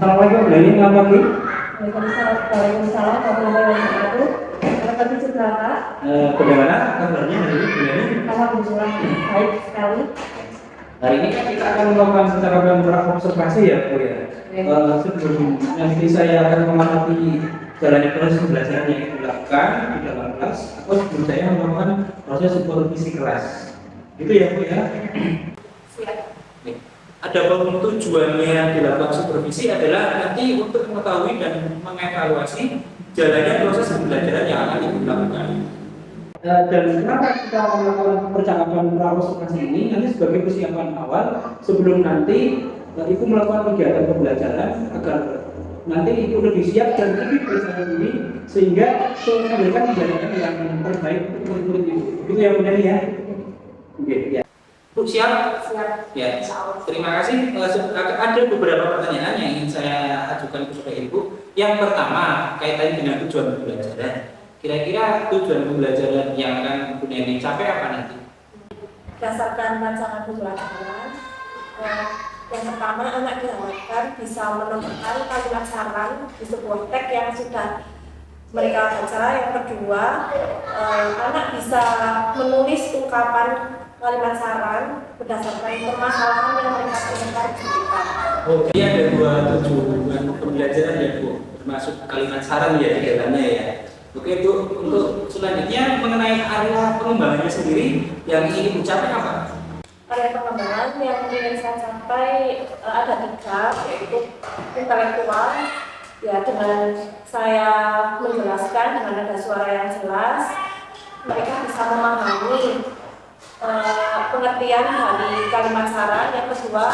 Assalamualaikum, ini nama Bu. Waalaikumsalam warahmatullahi wabarakatuh. Seperti Kak. Bagaimana kabarnya hari ini, Bu Neni? Alhamdulillah baik sekali. Hari ini kan kita akan melakukan secara beberapa observasi ya, Bu ya. Sebelum nanti saya akan mengamati jalannya proses pembelajaran yang dilakukan di dalam kelas, atau sebelum saya melakukan proses supervisi kelas. Itu ya, Bu ya. Siap. Adapun tujuannya dilakukan supervisi adalah nanti untuk mengetahui dan mengevaluasi jalannya proses pembelajaran yang akan dilakukan. Dan kenapa kita melakukan percakapan pra-observasi ini? Nanti sebagai persiapan awal sebelum nanti itu melakukan kegiatan pembelajaran agar nanti itu lebih siap dan lebih percaya diri sehingga memberikan pembelajaran yang terbaik untuk murid itu. Begitu ya, Bu Neni ya. Oke, ya. Bu, siap? Siap. Ya, terima kasih. Ada beberapa pertanyaan yang ingin saya ajukan kepada Ibu. Yang pertama, kaitannya dengan tujuan pembelajaran. Kira-kira tujuan pembelajaran yang akan Bu Neni capai apa nanti? Berdasarkan rancangan pembelajaran, yang pertama anak diharapkan bisa menemukan kalimat saran di sebuah teks yang sudah mereka baca. Yang kedua, anak bisa menulis ungkapan kalimat saran berdasarkan permasalahan yang mereka temukan di sekitar. Oh, jadi ada dua tujuan pembelajaran ya, Bu, termasuk kalimat saran ya di dalamnya ya. Oke, Bu, untuk selanjutnya mengenai area pengembangannya sendiri yang ingin dicapai apa? Area pengembangan yang ingin saya capai ada 3, yaitu intelektual. Ya, dengan saya menjelaskan dengan ada suara yang jelas, mereka bisa memahami pengertian dari kalimat saran. Yang kedua,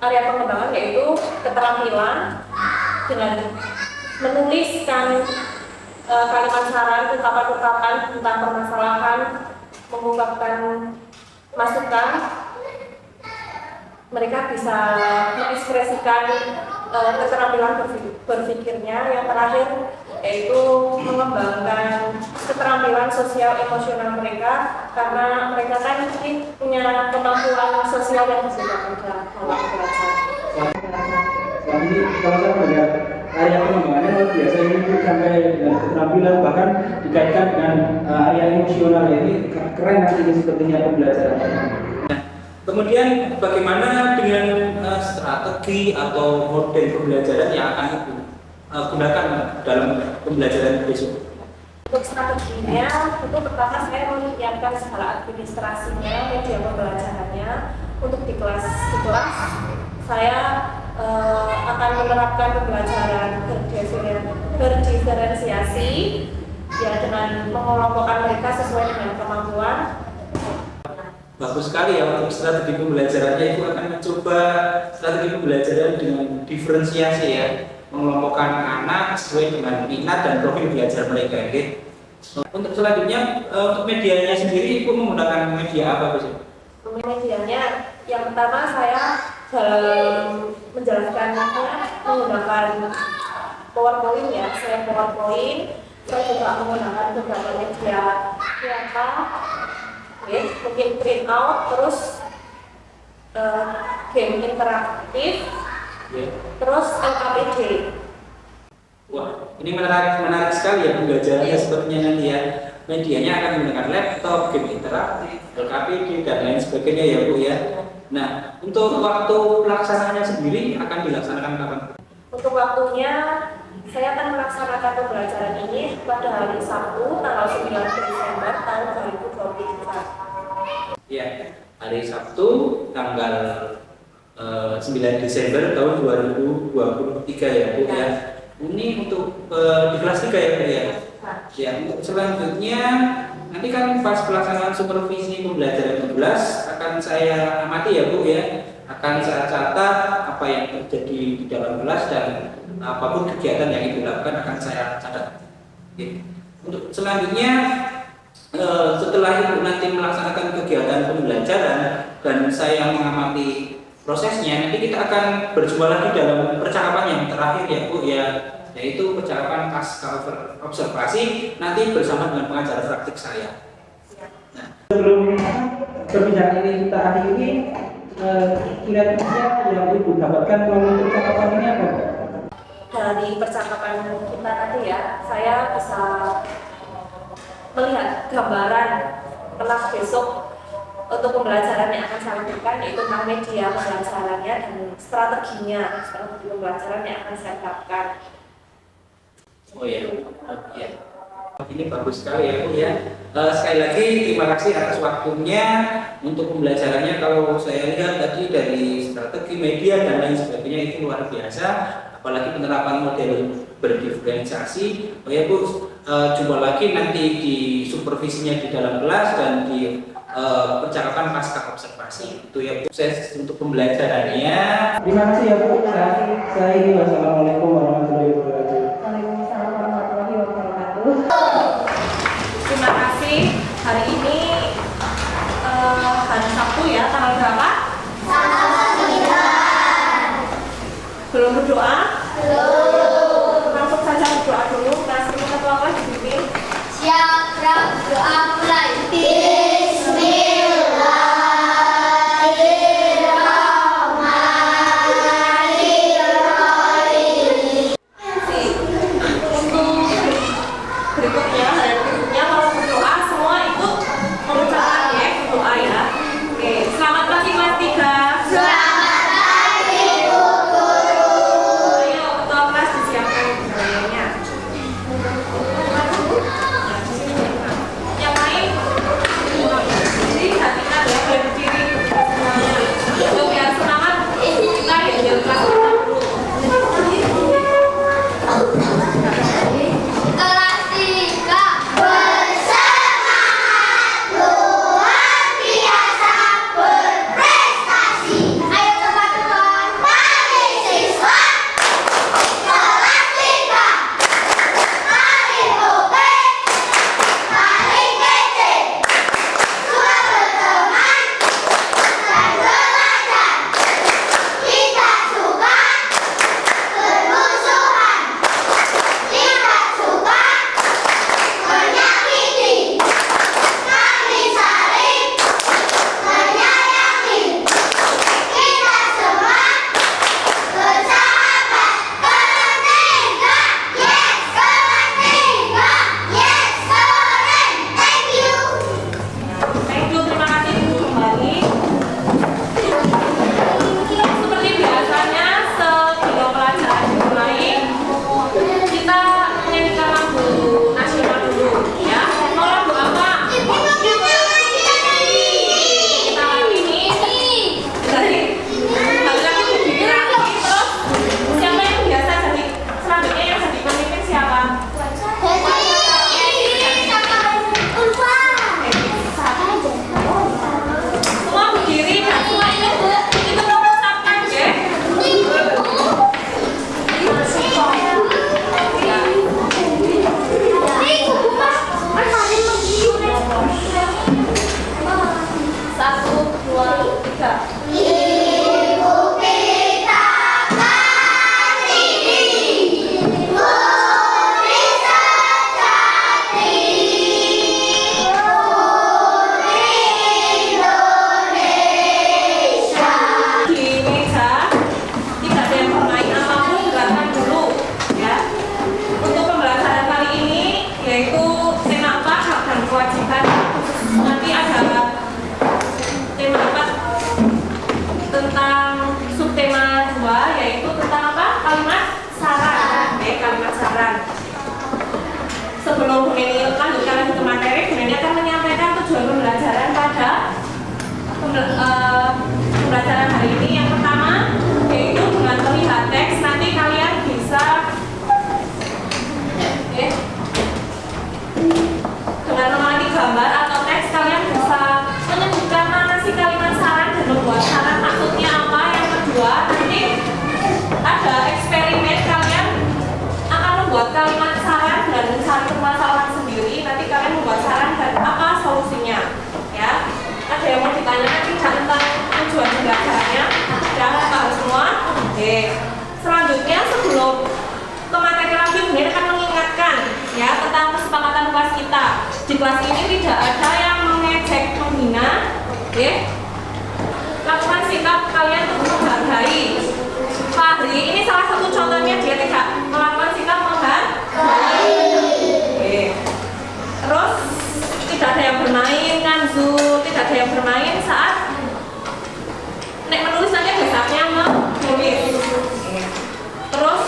area pengembangan yaitu keterampilan dengan menuliskan kalimat saran, ungkapan-ungkapan tentang permasalahan, mengungkapkan masukan. Mereka bisa mengekspresikan keterampilan berpikirnya. Yang terakhir yaitu mengembangkan keterampilan sosial emosional mereka, karena mereka kan mungkin punya kemampuan sosial yang berbeda-beda dalam belajar. Saat ini kalau saya melihat area pengembangannya luar biasa ini sampai dengan keterampilan, bahkan dikaitkan dengan area emosional ini keren nantinya sepertinya pembelajaran. Nah, kemudian bagaimana dengan strategi atau model pembelajaran yang akan Ibu gunakan dalam pembelajaran besok? Untuk strateginya, tentu pertama saya menyiapkan segala administrasinya, media pembelajarannya. Untuk di kelas saya akan menerapkan pembelajaran berdiferensiasi, ya, dengan mengelompokkan mereka sesuai dengan kemampuan. Bagus sekali ya, untuk strategi pembelajarannya itu akan mencoba strategi pembelajaran dengan diferensiasi ya, mengelompokkan anak sesuai dengan minat dan profil belajar mereka. Gitu. Untuk selanjutnya, untuk medianya sendiri Ibu menggunakan media apa Bu? Medianya, yang pertama saya dalam menjelaskannya menggunakan PowerPoint ya, saya PowerPoint. Saya juga menggunakan beberapa media nyata, mungkin print out, terus game interaktif, terus LKPD. Wah, ini menarik sekali ya pembelajarannya sepertinya nanti ya. Medianya akan menggunakan laptop, game interaktif, LKPD dan lain sebagainya ya Bu ya. Nah, untuk waktu pelaksanaannya sendiri akan dilaksanakan kapan? Untuk waktunya, saya akan melaksanakan pembelajaran ini pada hari Sabtu tanggal 9 Desember tahun 2023. Ya, hari Sabtu tanggal 9 Desember tahun 2023 ya Bu ya. Ini untuk di kelas 3 ya Bu ya. Ya, untuk selanjutnya nanti kan pas pelaksanaan supervisi pembelajaran 12 akan saya amati ya Bu ya. Akan saya catat apa yang terjadi di dalam kelas dan apapun kegiatan yang dilakukan akan saya catat. Oke. Untuk selanjutnya setelah Ibu nanti melaksanakan kegiatan pembelajaran dan saya mengamati prosesnya, nanti kita akan berjumpa lagi dalam percakapan yang terakhir ya Bu ya, yaitu percakapan pasca observasi nanti bersama dengan pengajar praktik saya. Nah, sebelum perbincangan ini kita akhiri, kira-kira yang Ibu dapatkan melalui percakapan ini apa? Dari percakapan kita tadi ya, saya bisa melihat gambaran kelas besok untuk pembelajaran yang akan saya lakukan, yaitu tentang media pembelajarannya dan strategi pembelajaran yang akan saya terapkan. Oh ya, ya. Ini bagus sekali ya Bu ya. Sekali lagi terima kasih atas waktunya untuk pembelajarannya. Kalau saya lihat tadi dari strategi media dan lain sebagainya itu luar biasa. Apalagi penerapan model berdiferensiasi. Oh ya Bu, jumpa lagi nanti di supervisinya di dalam kelas dan di percakapan pasca observasi. Itu ya Bu, sukses untuk pembelajarannya. Terima kasih ya Bu. Saya ini wassalamualaikum warahmatullahi wabarakatuh. Waalaikumsalam warahmatullahi wabarakatuh. Terima kasih. Hari ini hari Sabtu ya, tanggal berapa? Belum berdoa? Belum. Langsung saja berdoa dulu. Kelas ini ketua kelas dipimpin. Siap, berdoa mulai. Berikutnya, kalau berdoa semua ikut mengucapkan ya, berdoa ya. Oke, selamat pagi kelas 3. Selamat pagi, Bu Guru. Ayo, ketua kelas disiapkan budayanya. Yang lain, jadi hatinya ya, boleh berdiri semuanya. Yuk, biar semangat, kita diambil kelas kita dulu. Kelas 3 bersemangat, luar biasa berprestasi. Ayo teman-teman, mari siswa. Kelas 3 paling oke, paling kece, suka berteman dan belajar. Kita suka bermusuhan. Tidak suka menyakiti, kami saling menyayangi. Kita semua bersahabat. Kelas 3, yes, kelas 3, yes, keren. Thank you. Thank you, terima kasih Bu kembali. Seperti biasanya sebelum pelajaran dimulai, kita menyanyikan lagu nasional dulu ya. Mau lagu apa? Kita lagu ini dari lagu dibikin lagi. Terus siapa yang biasa jadi selanjutnya yang jadi pemimpin siapa? Semua berdiri dan semua itu mengucapkan ya. Satu, dua, tiga. Ibu kita Kartini, Putri sejati, Putri Indonesia. Di meja tidak ada yang bermain apapun, gerakan dulu ya. Untuk pembelajaran kali ini yaitu tema 4 hak dan kewajiban. Nanti ada tema 4 tentang subtema 2 yaitu tentang apa? Kalimat saran. Kalimat saran. Sebelum Bu Neni lanjutkan lagi ke materi, Bu Neni akan menyampaikan tujuan pembelajaran pada pembelajaran hari ini. Yang pertama yaitu dengan melihat teks nanti kalian bisa dengan mengamati gambar atau teks kalian bisa menyebutkan mana sih kalimat saran dan membuat saran maksudnya apa. Yang kedua nanti ada eksperimen, kalian akan membuat kalimat saran dan mencari permasalahan sendiri. Nanti kalian membuat saran dan apa solusinya ya. Ada yang mau ditanyakan tidak tentang tujuan pembelajarannya? Sudah paham semua? Oke. Selanjutnya sebelum ke materi lagi, Bu Neni akan mengingatkan ya tentang kesepakatan kelas kita. Di kelas ini tidak ada yang mengejek, menghina, lakukan sikap kalian tuh menghargai. Fahri ini salah satu contohnya dia tidak melakukan sikap menghargai. Oke. Terus tidak ada yang bermain nganzu, tidak ada yang bermain saat nek menulisannya dasarnya menulis. Terus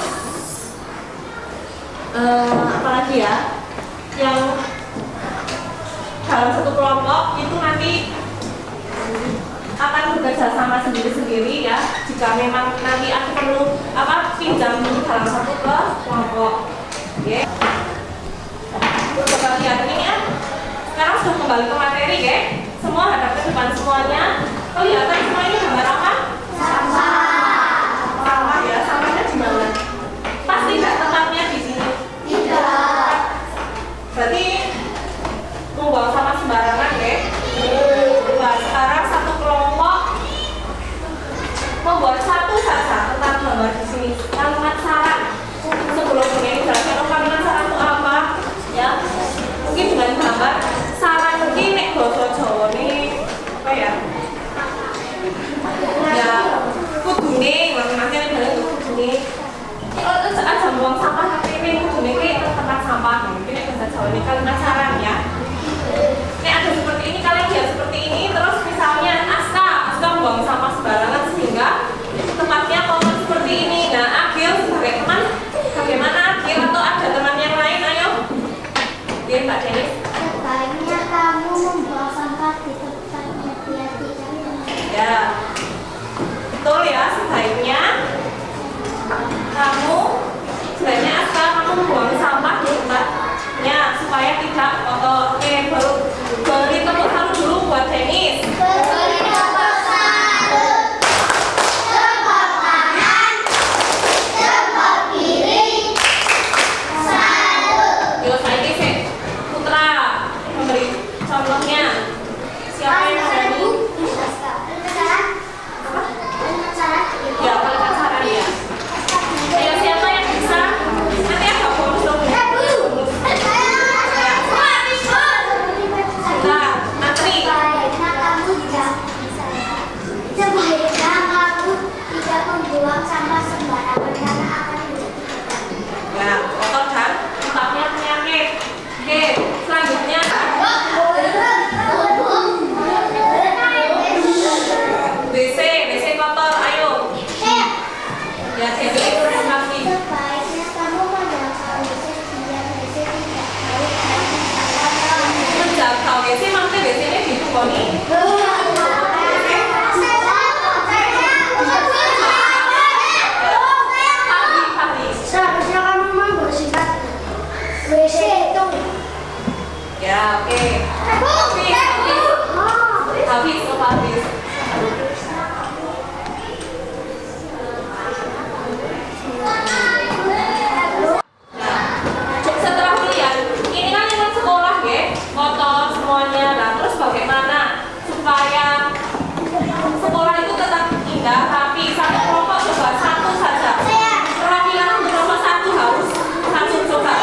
apalagi ya yang dalam satu kelompok itu nanti akan bekerja sama sendiri-sendiri ya jika memang nanti aku perlu pinjam dalam satu kelompok. Oke. Coba lihat ini ya. Sekarang sudah kembali ke materi ya. Semua hadap ke depan semuanya. Kelihatan semua ini gambar apa? Sampah ya. Sampahnya di mana? Pasti tidak tempatnya di sini. Tidak. Berarti membuang sampah sembarangan ya. Nah, sekarang satu kelompok membuat satu saja tentang gambar di sini. Kalimat saran. Sebelum ini jelaskan kalimat saran itu apa? Ya. Mungkin dengan gambar saran mungkin nek basa Jawa nih apa ya? Ya, kudune, makanya nek kudune. Kalau aja buang sampah ini kudune ke tempat sampah. Mungkin nek bahasa Jawa ini kalimat saran ya. Nek ada seperti ini kalian lihat seperti ini terus misalnya Aska buang sampah sembarangan sehingga tempatnya kotor seperti ini. Nah, Agil sebagai teman bagaimana Agil atau ada teman yang lain ayo? Biar Mbak Denis. Sebaiknya kamu membuang sampah di tempatnya biar tidak Ya, betul ya. Sebaiknya Aska kamu membuang sampah di tempatnya supaya tidak kotor. Oke, baru beri tepuk tangan dulu buat Denis. beri tepuk satu, tepuk kanan, tepuk kiri, satu. Yo, saya ini Putra memberi contohnya. Siapa yang berani? Ya, kalian saran ya. Ayo siapa yang bisa? Nanti ada bonus dong. Nah, antri. Sebaiknya kamu tidak membuang sampah sembarangan karena akan Ya, kotor kan? Tempatnya penyakit. Oke, selanjutnya WC kotor. Ayo. Ya, WC itu lagi. Sebaiknya kamu menjaga WC biar WC tidak tahu Menjaga WC maksudnya WC-nya ditukoni. Fahri. Seharusnya kamu membersihkan WC itu. Ya, oke. Habis. Setelah kuliah, ini kan lingkungan sekolah ya, kotor semuanya. Nah, terus bagaimana supaya sekolah itu tetap indah, tapi satu kelompok coba satu saja. Perwakilan untuk kelompok satu harus satu coba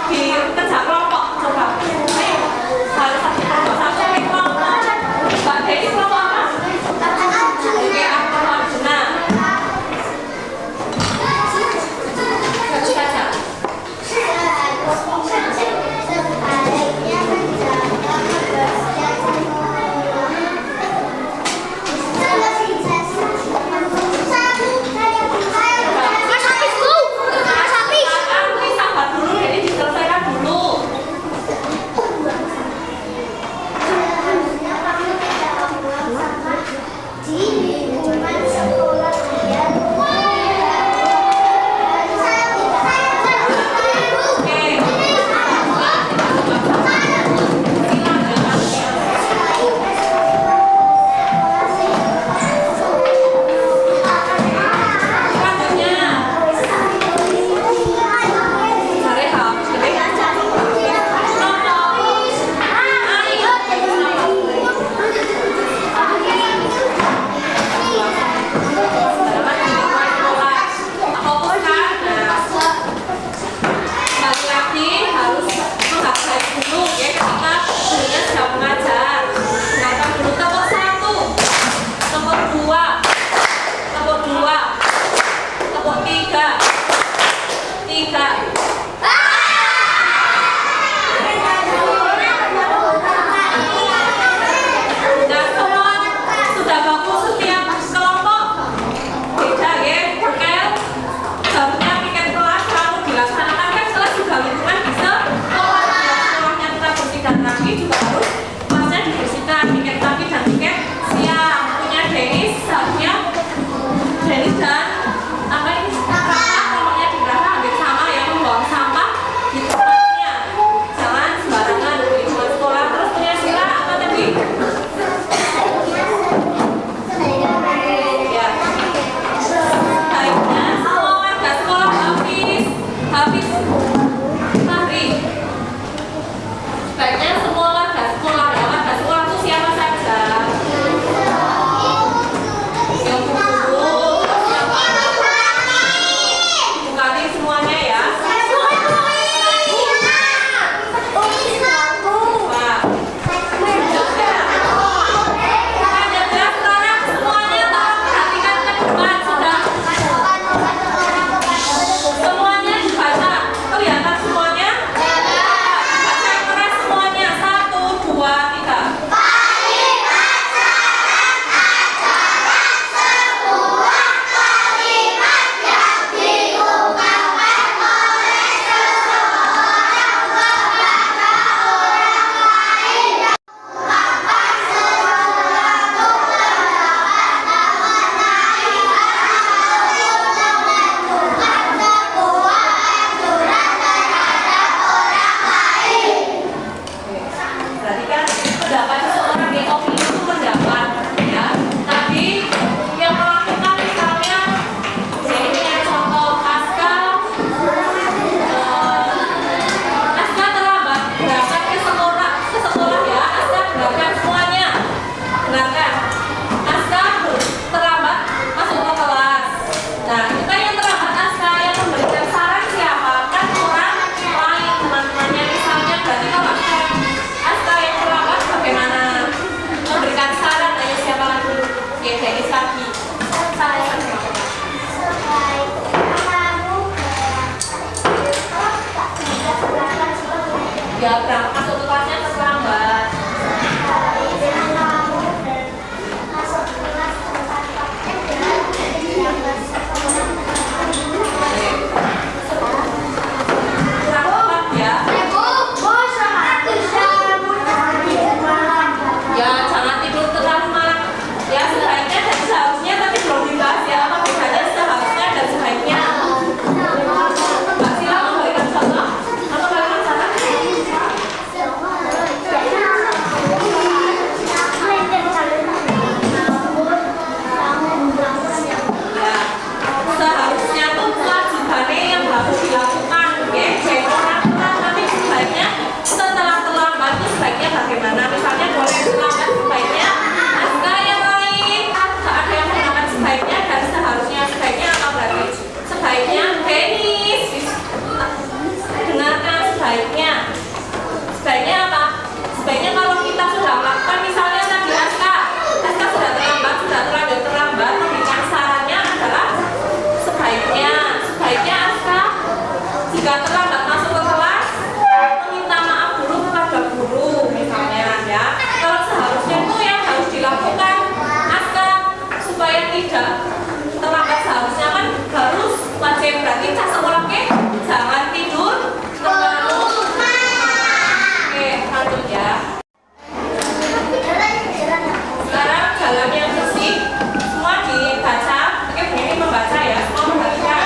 di kerja kelompok coba. Ayo, harus satu kelompok satu kelompok. bisa? Nah, semua sudah bagus setiap kelompok. Beda ya, oke. Seharusnya piket kelas selalu dilaksanakan kan kelas juga lingkungan bisa. Sekolahnya tetap bersih dan rapi juga harus kelasnya dibersihkan, piket rapi dan piket siap. Punya Denis, seharusnya Denis dan apa ini? Nomornya di belakang hampir sama ya, membuang sampah di tempatnya. Jangan sembarangan di lingkungan sekolah. Terus punya Sila apa tadi? Ya. Baiknya semua warga sekolah habis Fahri. Baiknya semua warga sekolah ya, warga sekolah itu siapa saja? Yang guru, siapa? Bukati semuanya ya. Wah. Ada jelas sekarang semuanya tolong perhatikan ke depan sudah. Semuanya dibaca. Kelihatan semuanya? Baca yang keras semuanya. 1, 2, 3. Berarti kan pendapat seseorang yang opini itu pendapat ya. Tapi yang melakukan misalnya jadi punya contoh Aska terlambat berangkat ke sekolah ya. Aska berangkat semuanya. Benar kan? Aska terlambat masuk ke kelas. Nah, kita yang terlambat Aska yang memberikan saran siapa? Kan orang lain teman-temannya misalnya. Berarti kalau Aska yang terlambat bagaimana? Memberikan saran, ayo siapa lagi? Oke, Denis lagi. Saya ya, berangkat masuk ke kelasnya terlambat. Kurang tepat ya. Ya, jangan tidur terlalu malam. Ya, sebaiknya dan seharusnya, tapi belum dibahas ya apa bedanya seharusnya dan sebaiknya. Mbak Sila memberikan contoh atau berikan saran? Ya, seharusnya tuh kewajibannya yang harus dilakukan. Ya, jadi orang telat, tapi sebaiknya setelah terlambat itu sebaiknya bagaimana? Misalnya boleh terlambat sebaiknya Aska yang lain. Ada yang mengatakan sebaiknya dan seharusnya sebaiknya apa berarti? Sebaiknya Denis. Dengarkan sebaiknya. Sebaiknya apa? Sebaiknya kalau kita sudah melakukan misalnya tadi Aska sudah terlanjur terlambat, memberikan sarannya adalah sebaiknya Aska jika terlambat masuk ke kelas meminta maaf dulu kepada guru misalnya ya. Kalau seharusnya itu yang harus dilakukan Aska supaya tidak terlambat seharusnya kan harus wajib berarti cak sekolahnya jangan tidur terlalu. Oke, lanjut ya. Sekarang jalan yang bersih semua dibaca. Oke, ini membaca ya, semua membaca.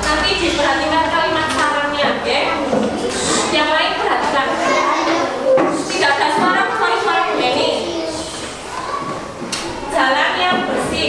Nanti diperhatikan kalimat sarannya, oke? Yang lain perhatikan. Tidak ada suara kecuali suara Beni. Jalan yang bersih.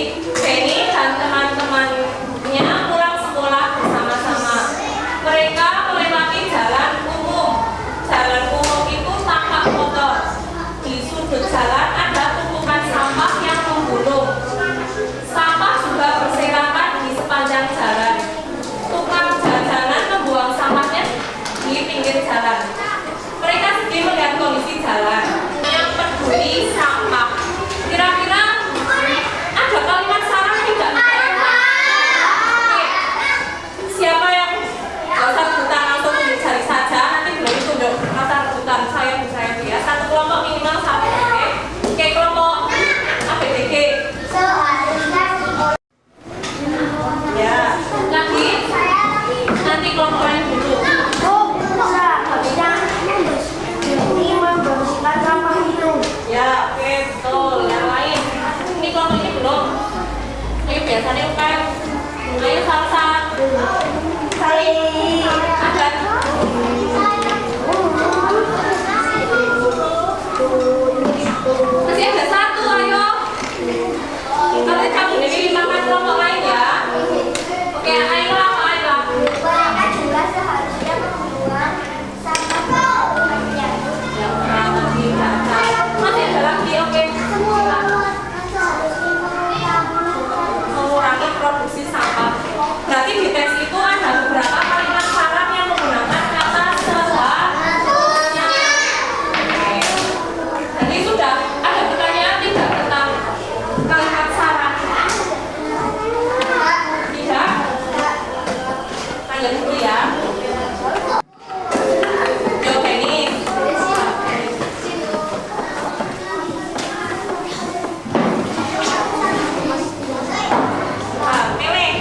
kelompok lain dulu. Oh, bisa. Bisa. Ini membersihkan sampah itu. Ya, oke, betul. Yang lain. Ini kelompok ini belum. Ini biasanya UKM. Ayo salsa. Ada. Masih ada satu, ayo. Kalau kamu ini makan kelompok lain ya. Oke, ayolah. Mereka juga seharusnya membuang sampah yang Masih ada lagi, oke. Mengurangi produksi sampah. Berarti di tes itu ada beberapa kalimat saran yang menggunakan kata seharusnya. Oke. Jadi sudah ada pertanyaan tidak tentang kalimat saran? Tidak? Lanjut dulu ya. Oke, ini. Pilih.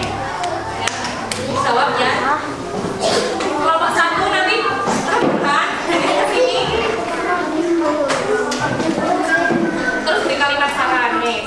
Jawab ya. Kelompok satu nanti rebutan dari ke sini. Terus beri kalimat saran nih.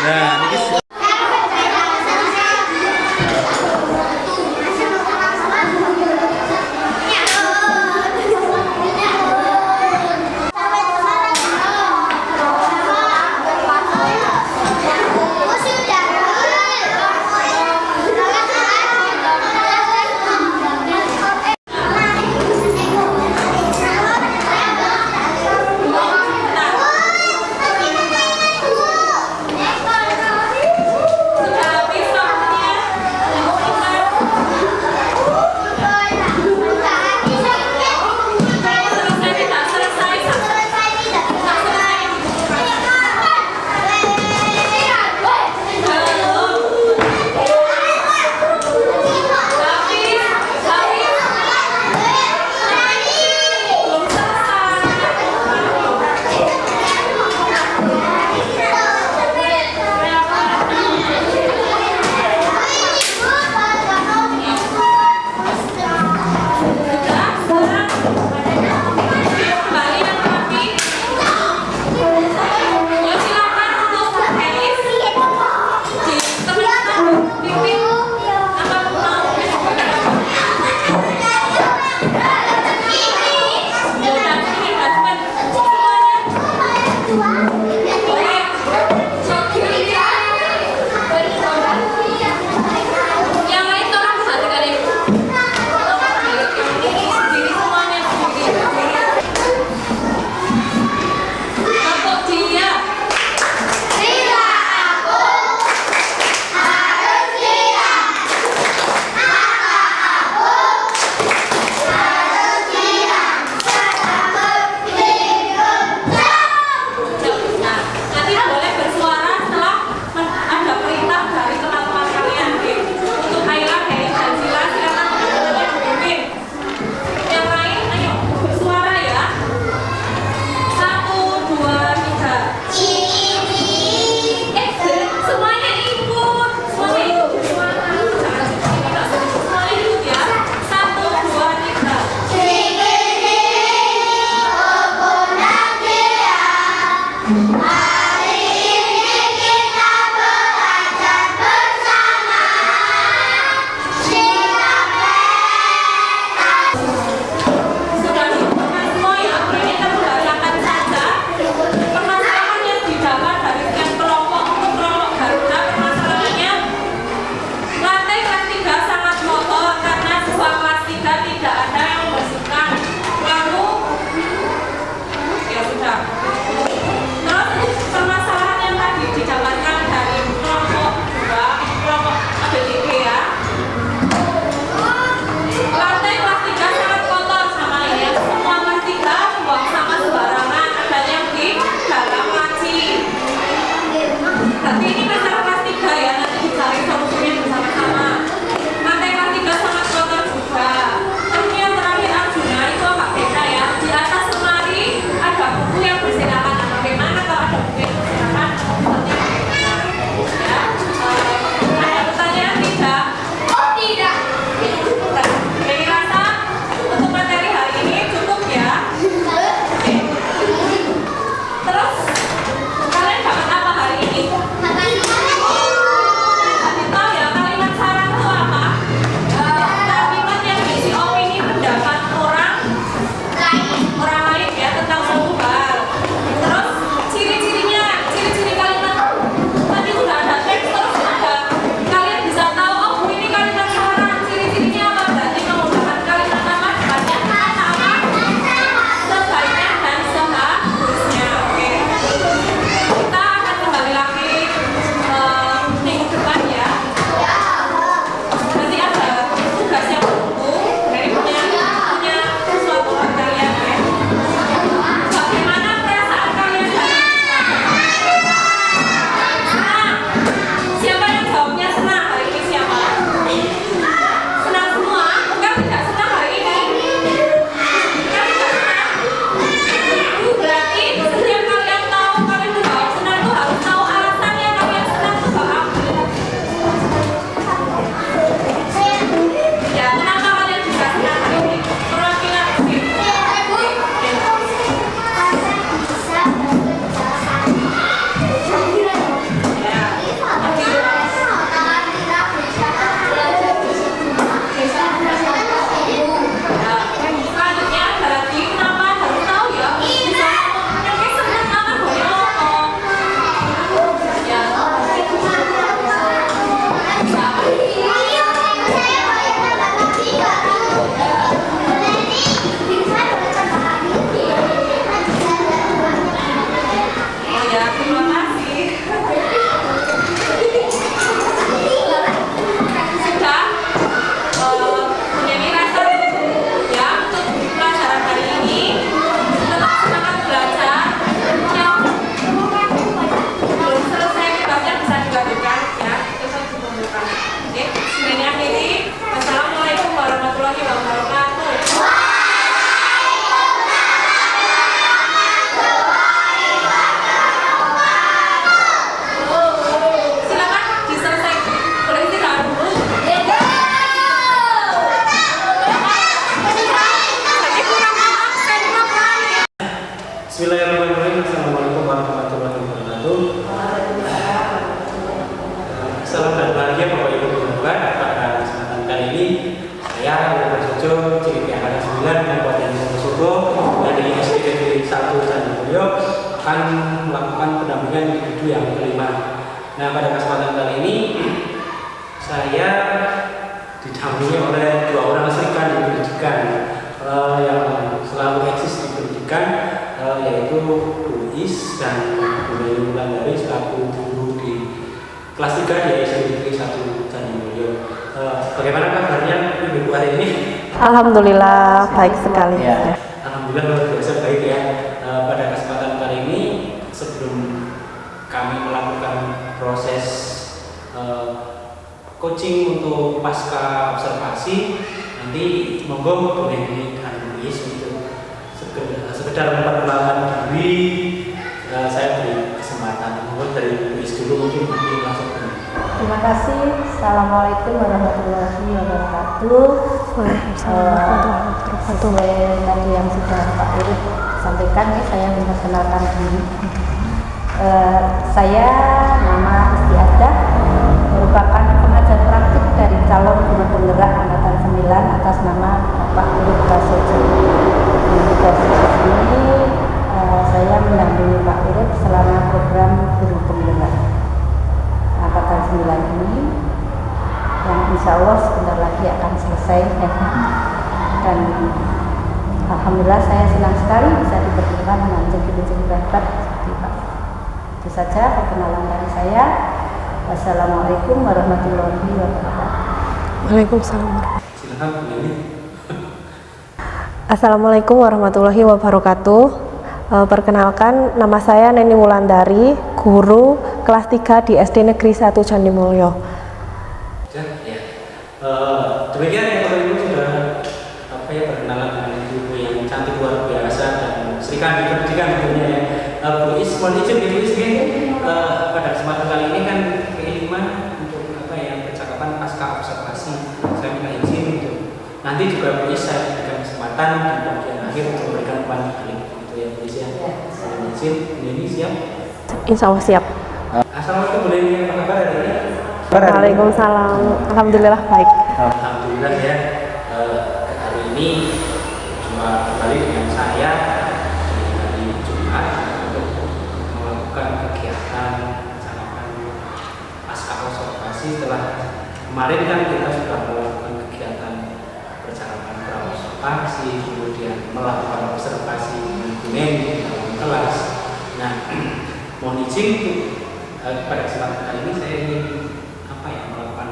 Nah, ini itu yang kelima. Nah, pada kesempatan kali ini saya didampingi oleh dua orang serikandi di pendidikan yang selalu eksis di pendidikan, yaitu Bu Is dan Bu Neni Wulandari selaku guru di kelas 3 di SD Negeri 1 Candimulyo. Bagaimana kabarnya Ibu hari ini? Alhamdulillah baik sekali. Ya. Alhamdulillah luar biasa baik ya. Pada kesempatan kali ini sebelum kami melakukan proses coaching untuk pasca observasi, nanti monggo Bu Neni dan Bu Is untuk sekedar memperkenalkan diri. Saya beri kesempatan monggo dari Bu Is dulu, mungkin langsung. Terima kasih. Assalamualaikum warahmatullahi wabarakatuh. Sesuai tadi yang sudah Pak Urip sampaikan, saya memperkenalkan diri. Saya nama Istiadah, merupakan pengajar praktik dari calon guru penggerak angkatan 9 atas nama Pak Urip Prasojo. Tugas ini saya mendampingi Pak Urip selama program guru penggerak angkatan 9 ini, yang insya Allah sebentar lagi akan selesai ya. Dan alhamdulillah saya senang sekali bisa dipertemukan dengan rezeki-rezeki berkat seperti Pak. Itu saja perkenalan dari saya. Wassalamualaikum warahmatullahi wabarakatuh. Waalaikumsalam. Silakan Bu Neni. Assalamualaikum warahmatullahi wabarakatuh. Perkenalkan, nama saya Neni Wulandari, guru kelas 3 di SD Negeri 1 Candimulyo. Ya. Demikian ya Bapak Ibu sudah perkenalan dengan ibu yang cantik luar biasa dan serikandi pendidikan tentunya ya. Bu Is, mohon izin Ibu Is, pada kesempatan kali ini kan kelima untuk percakapan pasca observasi. Saya minta izin untuk nanti juga Bu Is saya berikan kesempatan di bagian akhir untuk memberikan umpan balik gitu ya Bu Is ya. Mohon izin, Bu Neni siap? Insya Allah siap. Assalamualaikum Bu Neni, apa kabar hari ini? Waalaikumsalam. Alhamdulillah baik. Alhamdulillah ya. Hari ini cuma kembali dengan saya di hari Jumat untuk melakukan kegiatan percakapan pasca observasi. Setelah kemarin kan kita sudah melakukan kegiatan percakapan praobservasi, kemudian melakukan observasi dengan di dalam kelas. Nah, mohon izin pada kesempatan kali ini saya ingin melakukan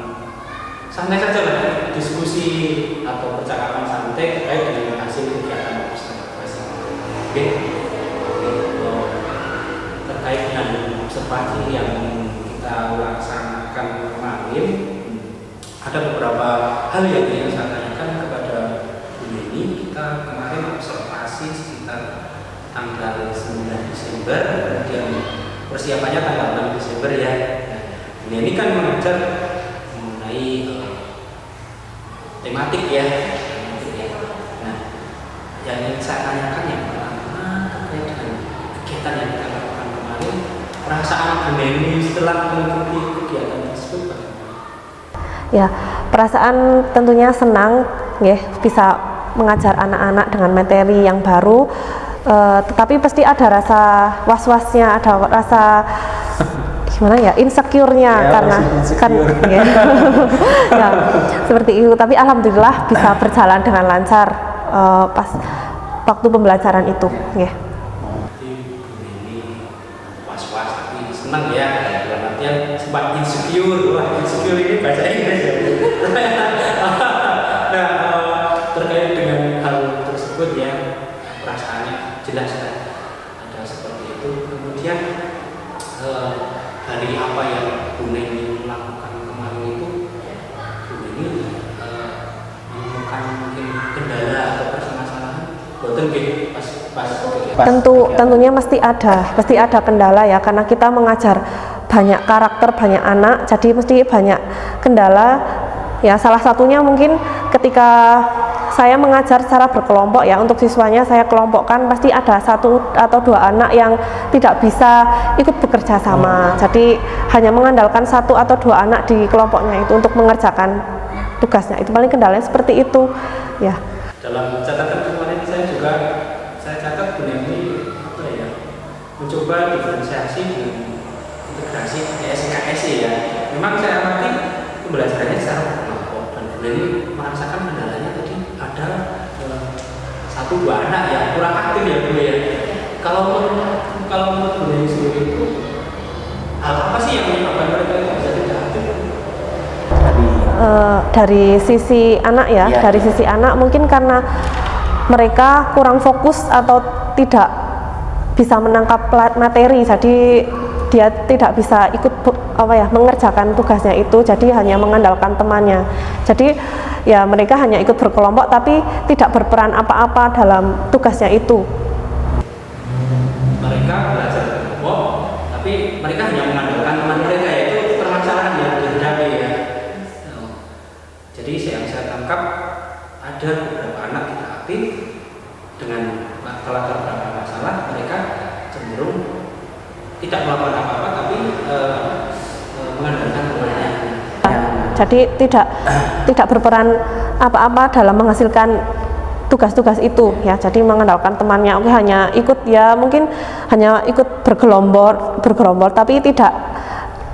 santai saja lah, diskusi atau percakapan santai terkait dengan hasil kegiatan observasi. Oke. Terkait dengan observasi yang kita laksanakan kemarin, ada beberapa hal yang ingin saya tanyakan kepada Bu Neni. Kita kemarin observasi sekitar tanggal 9 Desember, kemudian persiapannya tanggal 6 Desember ya. Bu Neni kan mengajar mengenai tematik ya. Nah, yang ingin saya tanyakan yang pertama terkait dengan kegiatan yang kita lakukan kemarin, perasaan Bu Neni setelah mengikuti kegiatan tersebut bagaimana? Ya, perasaan tentunya senang ya bisa mengajar anak-anak dengan materi yang baru. Tetapi pasti ada rasa was-wasnya, ada rasa gimana ya, insecure-nya ya, karena kan ya, ya, seperti itu. Tapi alhamdulillah bisa berjalan dengan lancar pas waktu pembelajaran itu ya. Jadi Bu Neni was-was tapi senang ya, dalam artian sempat insecure. Wah, insecure ini bahasa Inggris ya. Nah, terkait dengan hal tersebut ya, perasaannya jelas ada seperti itu. Kemudian dari apa yang Bu Neni lakukan kemarin itu, Bu Neni menemukan mungkin kendala atau permasalahan boten pas Tentunya pasti ada kendala ya, karena kita mengajar banyak karakter, banyak anak, jadi mesti banyak kendala ya. Salah satunya mungkin ketika saya mengajar secara berkelompok ya, untuk siswanya saya kelompokkan, pasti ada 1 atau 2 anak yang tidak bisa ikut bekerja sama. Jadi hanya mengandalkan 1 atau 2 anak di kelompoknya itu untuk mengerjakan tugasnya. Itu paling kendalanya seperti itu ya. Dalam catatan kemarin saya catat Bu Neni mencoba diferensiasi dengan memang saya amati pembelajarannya secara berkelompok dan ini merasakan kendalanya tadi ada 1-2 anak yang kurang aktif ya Bu ya. Kalau menurut Bu Neni sendiri itu hal apa sih yang menyebabkan mereka itu bisa tidak aktif? Dari sisi anak ya, dari sisi anak mungkin karena mereka kurang fokus atau tidak bisa menangkap materi, jadi dia tidak bisa ikut mengerjakan tugasnya itu, jadi hanya mengandalkan temannya. Jadi ya mereka hanya ikut berkelompok tapi tidak berperan apa-apa dalam tugasnya itu. Mereka belajar berkelompok tapi mereka hanya mengandalkan teman mereka, yaitu permasalahan yang dihadapi ya. Jadi yang saya tangkap ada beberapa anak tidak aktif dengan latar belakang masalah, mereka cenderung tidak melakukan apa-apa tapi mengandalkan temannya. Jadi tidak berperan apa-apa dalam menghasilkan tugas-tugas itu ya. Jadi mengandalkan temannya, oke hanya ikut ya, mungkin hanya ikut bergerombol tapi tidak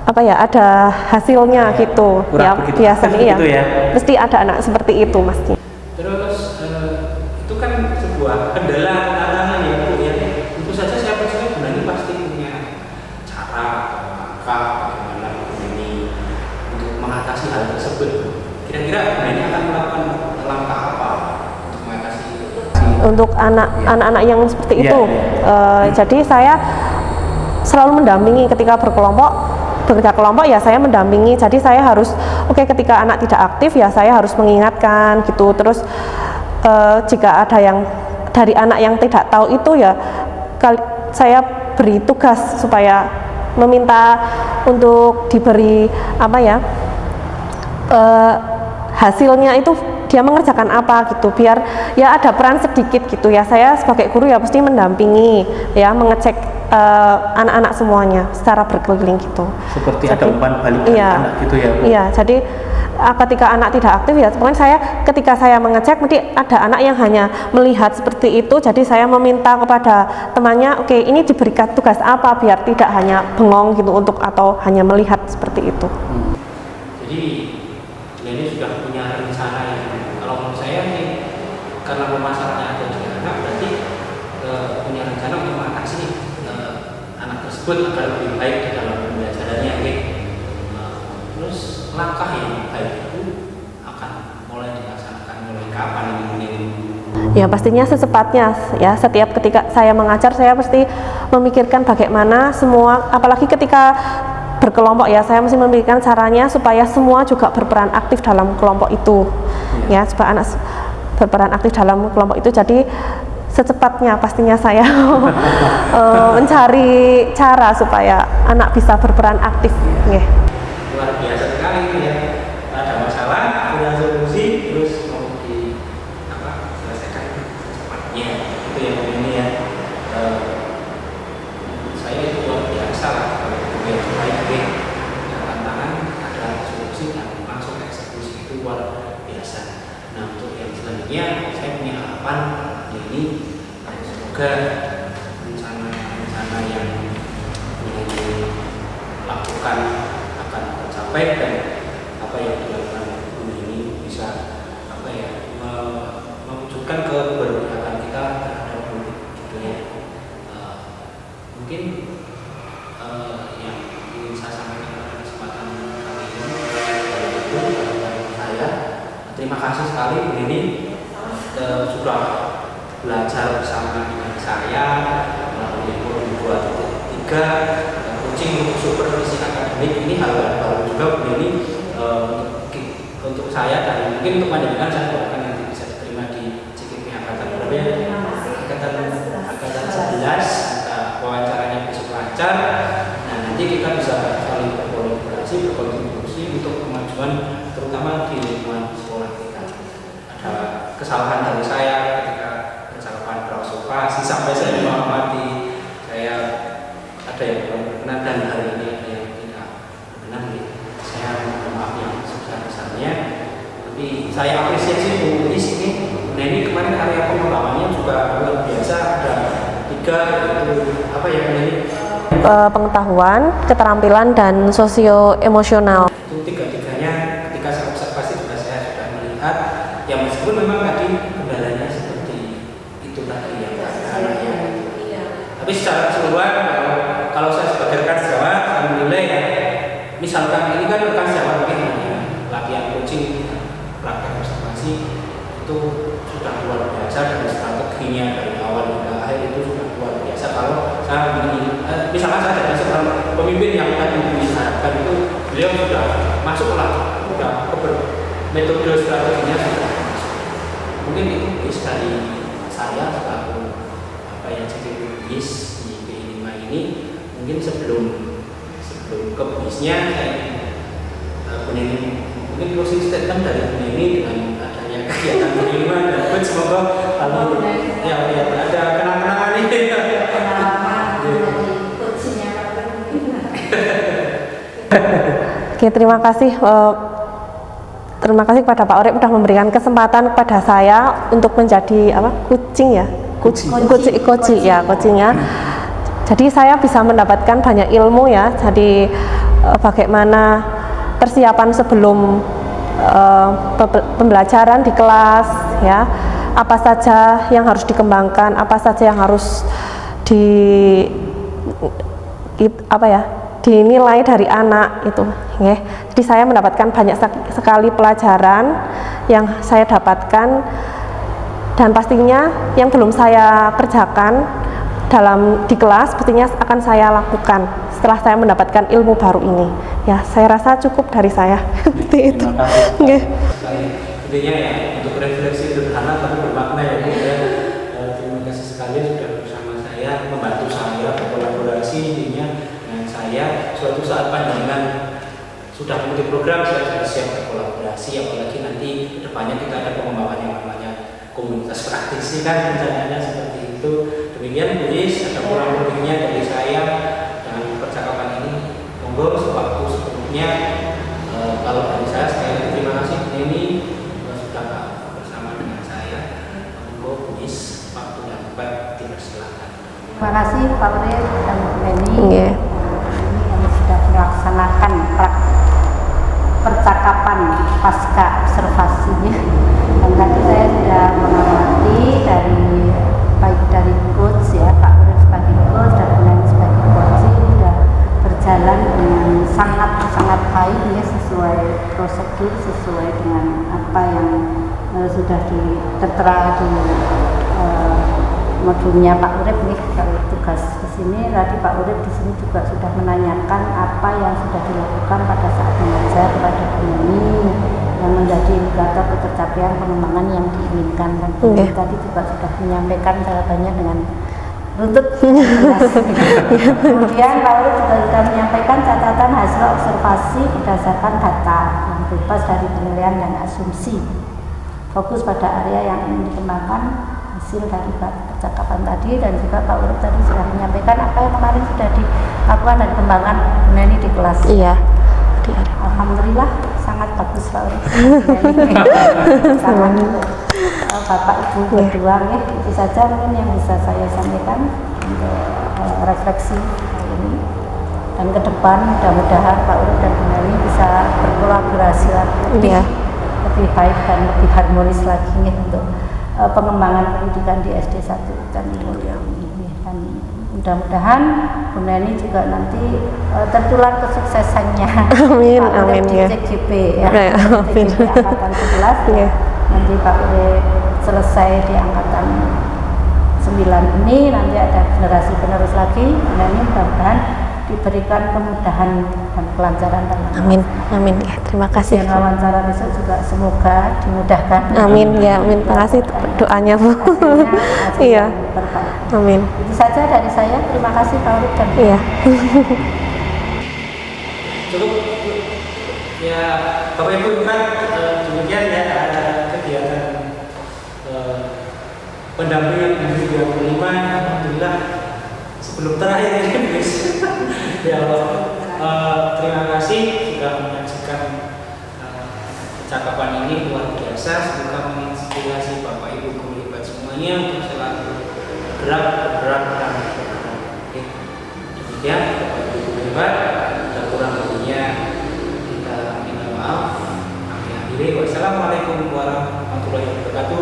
ada hasilnya gitu ya. Biasanya gitu ya. Mesti ada anak seperti itu Mas. Terus itu kan sebuah kendala tantangan ya Bu ya. Tentu saja saya percaya Bu Neni pasti punya cara atau langkah bagaimana Bu Neni untuk mengatasi hal tersebut. Kira-kira Bu Neni akan melakukan langkah apa untuk mengatasi itu? Untuk anak-anak yang seperti itu, jadi saya selalu mendampingi ketika bekerja kelompok ya, saya mendampingi. Jadi saya harus ketika anak tidak aktif ya saya harus mengingatkan gitu. Terus jika ada yang dari anak yang tidak tahu itu ya saya beri tugas supaya meminta untuk diberi hasilnya itu dia mengerjakan apa gitu, biar ya ada peran sedikit gitu ya. Saya sebagai guru ya pasti mendampingi ya, mengecek anak-anak semuanya secara berkeliling gitu. Seperti ada umpan balik anak gitu ya Bu? Iya, jadi ketika anak tidak aktif ya pokoknya ketika saya mengecek nanti ada anak yang hanya melihat seperti itu, jadi saya meminta kepada temannya ini diberikan tugas apa biar tidak hanya bengong gitu atau hanya melihat seperti itu. Jadi ini sudah punya rencana yang, kalau menurut saya ini karena masalahnya ada di anak, berarti punya rencana untuk mengatasi anak tersebut agar lebih baik di dalam pembelajarannya. Terus langkah yang baik itu akan mulai dilaksanakan mulai kapan ini? Ya pastinya secepatnya ya. Setiap ketika saya mengajar saya pasti memikirkan bagaimana semua, apalagi ketika berkelompok ya, saya mesti memikirkan caranya supaya semua juga berperan aktif dalam kelompok itu ya, supaya anak berperan aktif dalam kelompok itu. Jadi secepatnya pastinya saya mencari cara supaya anak bisa berperan aktif ya. Luar biasa sekali ini ya, ada masalah, ada solusi, terus mau selesaikan secepatnya, itu yang ini ya. Saya itu luar biasa lah kalau yang baik tantangan, ada solusi dan langsung eksekusi, itu luar biasa. Nah untuk yang selanjutnya saya punya harapan ini, semoga rencana yang dilakukan akan tercapai dan apa yang dilakukan ini bisa mewujudkan keberpihakan kita terhadap publik gitu ya. Mungkin yang ingin saya sampaikan pada kesempatan kali ini dari saya. Terima kasih sekali Bu Neni sudah belajar bersama dengan saya melalui forum 2.3 coaching untuk supervisi akademik. Ini hal yang baru juga Bu Neni untuk saya dan mungkin untuk panjenengan. Saya doakan nanti bisa diterima di CKP Angkatan berapa ya? Angkatan 11. Wawancaranya besok lancar. Nah nanti kita bisa saling berkolaborasi, berkontribusi untuk kemajuan terutama di lingkungan sekolah kita. Ada kesalahan dari saya ketika percakapan beroperasi sampai saya menghormati, saya ada yang belum berkenan dan hari ini ada yang tidak berkenan. Saya mohon maaf yang sebesar-besarnya. Tapi saya apresiasi Bu Neni kemarin area pengembangannya juga luar biasa. Ada 3 itu apa ya Bu Neni? Pengetahuan, keterampilan dan sosio emosional. misalkan ini kan rekan sejawat mungkin latihan coaching, praktek observasi itu sudah luar biasa, dari strateginya dari awal hingga akhir itu sudah luar biasa. Kalau saya misalkan saya jadi seorang pemimpin yang tadi disarankan itu, beliau sudah masuklah, sudah metode strateginya sudah masuk. Mungkin itu bis dari saya selaku jadi bis di B5 ini. Mungkin sebelum ke bisnya saya mungkin closing statement dari Bu Neni dengan adanya kegiatan B5 dan semoga kalau ya ada kenang-kenangan ini. Oke, terima kasih. Terima kasih kepada Pak Urip sudah memberikan kesempatan kepada saya untuk menjadi coaching ya. Jadi saya bisa mendapatkan banyak ilmu ya. Jadi bagaimana persiapan sebelum pembelajaran di kelas ya. Apa saja yang harus dikembangkan, apa saja yang harus dinilai dari anak itu. Okay. Jadi saya mendapatkan banyak sekali pelajaran yang saya dapatkan, dan pastinya yang belum saya kerjakan di kelas pastinya akan saya lakukan setelah saya mendapatkan ilmu baru ini. Ya, saya rasa cukup dari saya. Seperti itu. Okay. Intinya ya untuk refleksi sederhana tapi bermakna ya Bu ya. Terima kasih sekali sudah bersama saya, membantu saya berkolaborasi intinya. Ya, suatu saat panjenengan sudah mengikuti program, saya sudah siap berkolaborasi, apalagi nanti kedepannya kita ada pengembangan yang namanya komunitas praktisi kan, rencananya seperti itu. Demikian Bu Nis, ada kurang lebihnya dari saya dengan percakapan ini. Monggo sewaktu sebelumnya kalau dari saya sekali lagi terima kasih Bu Neni sudah bersama dengan saya. Monggo Bu Nis, waktu dan tempat dipersilakan. Terima kasih Pak Urip dan Bu Neni. Yeah. Sudah melaksanakan percakapan pasca observasinya, dan tadi saya sudah mengamati baik dari coach ya, Pak Urip sebagai coach dan Bu Neni sebagai coach sudah berjalan dengan sangat baik ya, sesuai prosedur, sesuai dengan apa yang sudah tertera di modulnya Pak Urip nih. Kalau tugas di sini tadi Pak Urip di sini juga sudah menanyakan apa yang sudah dilakukan pada saat mengajar kepada Bu Neni yang menjadi indikator ketercapaian pengembangan yang diinginkan, dan Bu Neni tadi juga sudah menyampaikan jawabannya dengan runtut jelas. Kemudian Pak Urip juga sudah menyampaikan catatan hasil observasi berdasarkan data yang bebas dari penilaian dan asumsi, fokus pada area yang ingin dikembangkan hasil dari percakapan tadi. Dan juga Pak Urip tadi sudah menyampaikan apa yang kemarin sudah dilakukan dan kembangkan Bu Neni di kelas. Iya. Alhamdulillah sangat bagus Pak Urip. Bapak Ibu berdua ya, itu saja mungkin yang bisa saya sampaikan untuk refleksi hari ini. Dan ke depan mudah-mudahan Pak Urip dan Bu Neni bisa berkolaborasi lebih baik dan lebih harmonis lagi nih untuk pengembangan pendidikan di SD 1 dan ini. Dan mudah-mudahan Bu Neni juga nanti tertular kesuksesannya. Amin, Pak Urip amin di ya. CGP ya. CGP angkatan 11 ya. Nanti Pak Urip selesai di angkatan 9 ini, nanti ada generasi penerus lagi. Bu Neni mudah-mudahan diberikan kemudahan dan kelancaran dalam Amin, amin ya. Terima kasih. yang wawancara besok juga semoga dimudahkan. Amin ya, amin. Terima kasih doanya Bu. Iya. Amin. Itu saja dari saya. Terima kasih Pak Urip dan Iya. Cukup ya Bapak Ibu kan demikian ya ada kegiatan pendampingan di 25. Alhamdulillah sebelum terakhir ini guys. Ya Allah, terima kasih sudah menyaksikan percakapan ini luar biasa. Semoga menginspirasi Bapak Ibu terlibat semuanya untuk selalu bergerak dan bergerak. Oke. Demikian Bapak Ibu terlibat. Ada kurang lebihnya kita minta maaf. Kami akhiri. Wassalamualaikum warahmatullahi wabarakatuh.